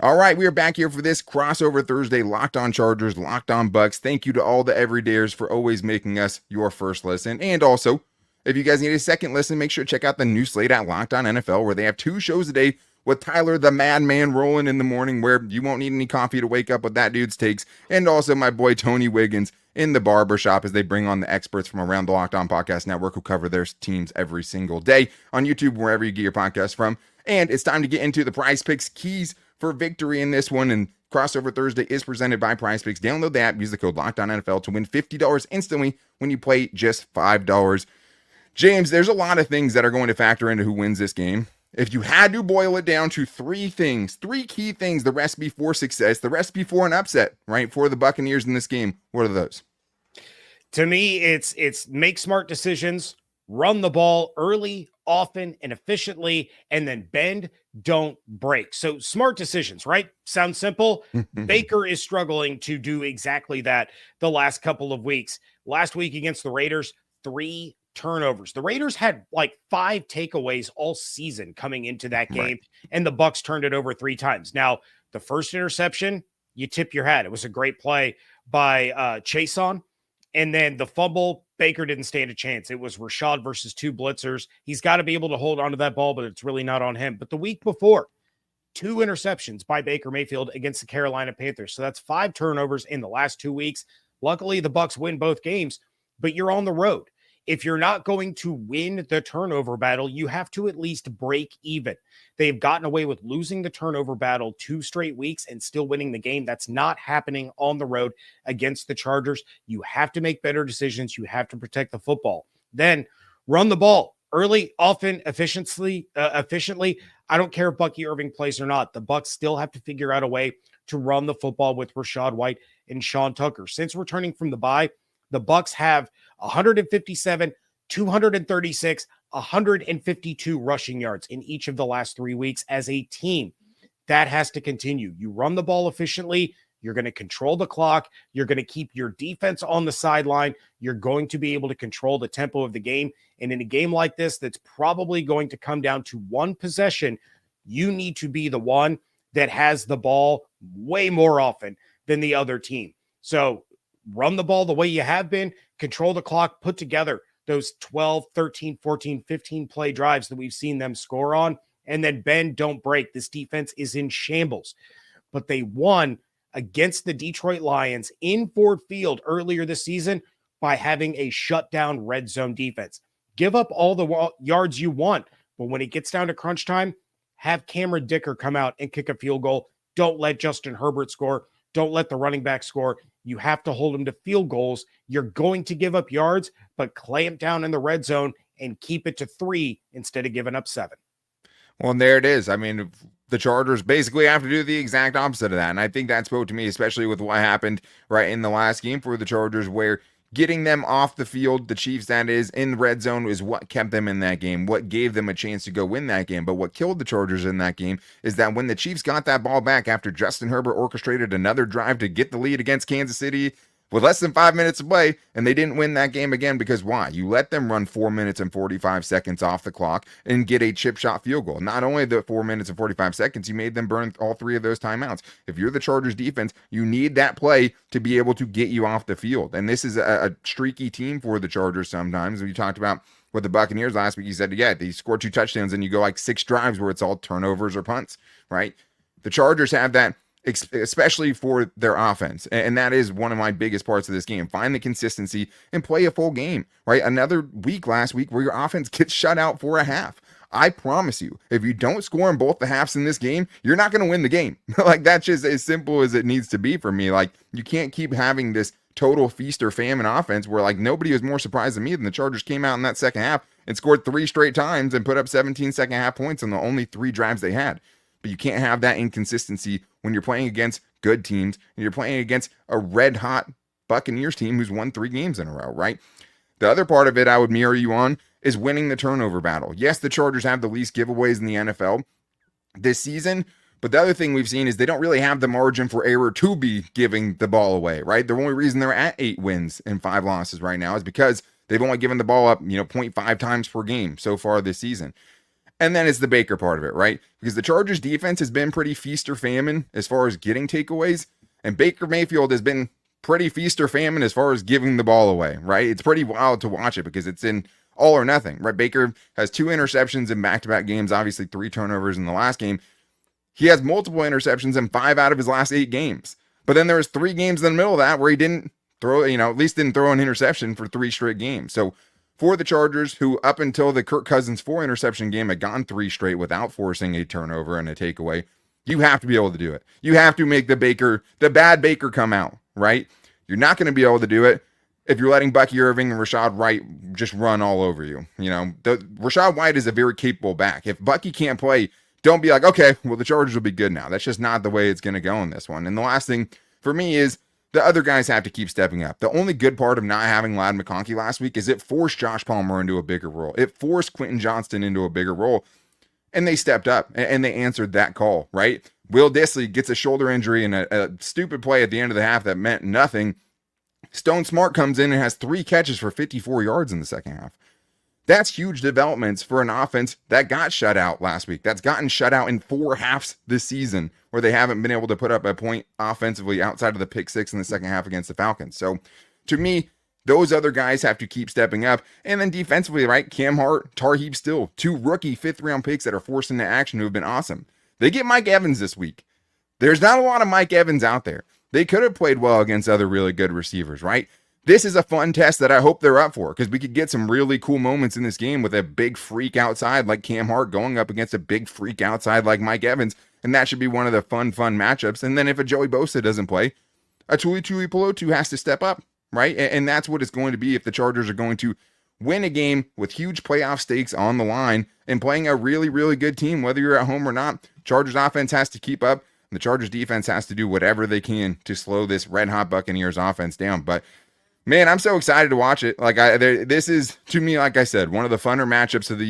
All right, we are back here for this crossover Thursday, Locked On Chargers, Locked On Bucs. Thank you to all the everydayers for always making us your first listen. And also, if you guys need a second listen, make sure to check out the new slate at Locked On NFL, where they have 2 shows a day with Tyler the Madman rolling in the morning, where you won't need any coffee to wake up with that dude's takes. And also my boy Tony Wiggins in the barbershop, as they bring on the experts from around the Locked On Podcast Network who cover their teams every single day on YouTube, wherever you get your podcast from. And it's time to get into the PrizePicks keys for victory in this one. And Crossover Thursday is presented by PrizePicks. Download the app, use the code LOCKEDONNFL to win $50 instantly when you play just $5. James, there's a lot of things that are going to factor into who wins this game. If you had to boil it down to 3 things, 3 key things, the recipe for success, the recipe for an upset, right, for the Buccaneers in this game, what are those? To me, it's make smart decisions, run the ball early, often, and efficiently, and then bend, don't break. So smart decisions, right? Sounds simple. Baker is struggling to do exactly that the last couple of weeks. Last week against the Raiders, 3 turnovers. The Raiders had like 5 takeaways all season coming into that game, right, and the Bucs turned it over 3 times. Now, the first interception, you tip your hat. It was a great play by Chason. And then the fumble, Baker didn't stand a chance. It was Rashad versus 2 blitzers. He's got to be able to hold on to that ball, but it's really not on him. But the week before, 2 interceptions by Baker Mayfield against the Carolina Panthers. So that's 5 turnovers in the last 2 weeks. Luckily, the Bucs win both games, but you're on the road. If you're not going to win the turnover battle, you have to at least break even. They've gotten away with losing the turnover battle 2 straight weeks and still winning the game. That's not happening on the road against the Chargers. You have to make better decisions. You have to protect the football. Then run the ball early, often, efficiently. I don't care if Bucky Irving plays or not. The Bucs still have to figure out a way to run the football with Rachaad White and Sean Tucker. Since returning from the bye, the Bucs have 157, 236, 152 rushing yards in each of the last 3 weeks as a team. That has to continue. You run the ball efficiently. You're going to control the clock. You're going to keep your defense on the sideline. You're going to be able to control the tempo of the game. And in a game like this, that's probably going to come down to one possession, you need to be the one that has the ball way more often than the other team. So run the ball the way you have been, control the clock, put together those 12, 13, 14, 15 play drives that we've seen them score on, and then bend, don't break. This defense is in shambles. But they won against the Detroit Lions in Ford Field earlier this season by having a shutdown red zone defense. Give up all the yards you want, but when it gets down to crunch time, have Cameron Dicker come out and kick a field goal. Don't let Justin Herbert score. Don't let the running back score. You have to hold them to field goals. You're going to give up yards, but clamp down in the red zone and keep it to 3 instead of giving up 7. Well, and there it is. I mean, the Chargers basically have to do the exact opposite of that. And I think that spoke to me, especially with what happened right in the last game for the Chargers, where getting them off the field, the Chiefs, that is, in the red zone is what kept them in that game, what gave them a chance to go win that game. But what killed the Chargers in that game is that when the Chiefs got that ball back after Justin Herbert orchestrated another drive to get the lead against Kansas City with less than 5 minutes to play, and they didn't win that game again because why? You let them run 4 minutes and 45 seconds off the clock and get a chip shot field goal. Not only the 4 minutes and 45 seconds, you made them burn all 3 of those timeouts. If you're the Chargers defense, you need that play to be able to get you off the field. And this is a streaky team for the Chargers sometimes. We talked about with the Buccaneers last week, you said, yeah, they scored 2 touchdowns and you go like 6 drives where it's all turnovers or punts, right? The Chargers have that, especially for their offense. And that is one of my biggest parts of this game. Find the consistency and play a full game, right? Another week last week where your offense gets shut out for a half. I promise you, if you don't score in both the halves in this game, you're not going to win the game. Like, that's just as simple as it needs to be for me. Like, you can't keep having this total feast or famine offense where, like, nobody was more surprised than me than the Chargers came out in that second half and scored 3 straight times and put up 17 second half points on the only 3 drives they had. But you can't have that inconsistency when you're playing against good teams and you're playing against a red-hot Buccaneers team who's won 3 games in a row, right? The other part of it I would mirror you on is winning the turnover battle. Yes, the Chargers have the least giveaways in the NFL this season, but the other thing we've seen is they don't really have the margin for error to be giving the ball away, right? The only reason they're at 8 wins and 5 losses right now is because they've only given the ball up, 0.5 times per game so far this season. And then it's the Baker part of it, right? Because the Chargers defense has been pretty feast or famine as far as getting takeaways. And Baker Mayfield has been pretty feast or famine as far as giving the ball away, right? It's pretty wild to watch it because it's in all or nothing, right? Baker has 2 interceptions in back-to-back games, obviously 3 turnovers in the last game. He has multiple interceptions in 5 out of his last 8 games. But then there was 3 games in the middle of that where he didn't throw, at least didn't throw an interception for 3 straight games. So for the Chargers, who up until the Kirk Cousins 4 interception game had gone 3 straight without forcing a turnover and a takeaway, you have to be able to do it. You have to make the bad Baker come out, right? You're not going to be able to do it if you're letting Bucky Irving and Rashad White just run all over you. Rashad White is a very capable back. If Bucky can't play, don't be like, okay, well, the Chargers will be good now. That's just not the way it's going to go in this one. And the last thing for me is the other guys have to keep stepping up. The only good part of not having Ladd McConkey last week is it forced Josh Palmer into a bigger role. It forced Quentin Johnston into a bigger role. And they stepped up and they answered that call, right? Will Dissly gets a shoulder injury and a stupid play at the end of the half that meant nothing. Stone Smart comes in and has 3 catches for 54 yards in the second half. That's huge developments for an offense that got shut out last week. That's gotten shut out in 4 halves this season where they haven't been able to put up a point offensively outside of the pick 6 in the second half against the Falcons. So to me, those other guys have to keep stepping up. And then defensively, right? Cam Hart, Tarheeb Still, 2 rookie 5th-round picks that are forced into action who have been awesome. They get Mike Evans this week. There's not a lot of Mike Evans out there. They could have played well against other really good receivers, right? This is a fun test that I hope they're up for because we could get some really cool moments in this game with a big freak outside like Cam Hart going up against a big freak outside like Mike Evans. And that should be one of the fun matchups. And then if a Joey Bosa doesn't play, a Tuli Tuipulotu has to step up, right? And that's what it's going to be if the Chargers are going to win a game with huge playoff stakes on the line and playing a really, really good team, whether you're at home or not. Chargers offense has to keep up. And the Chargers defense has to do whatever they can to slow this red-hot Buccaneers offense down. But man, I'm so excited to watch it. This is, to me, like I said, one of the funner matchups of the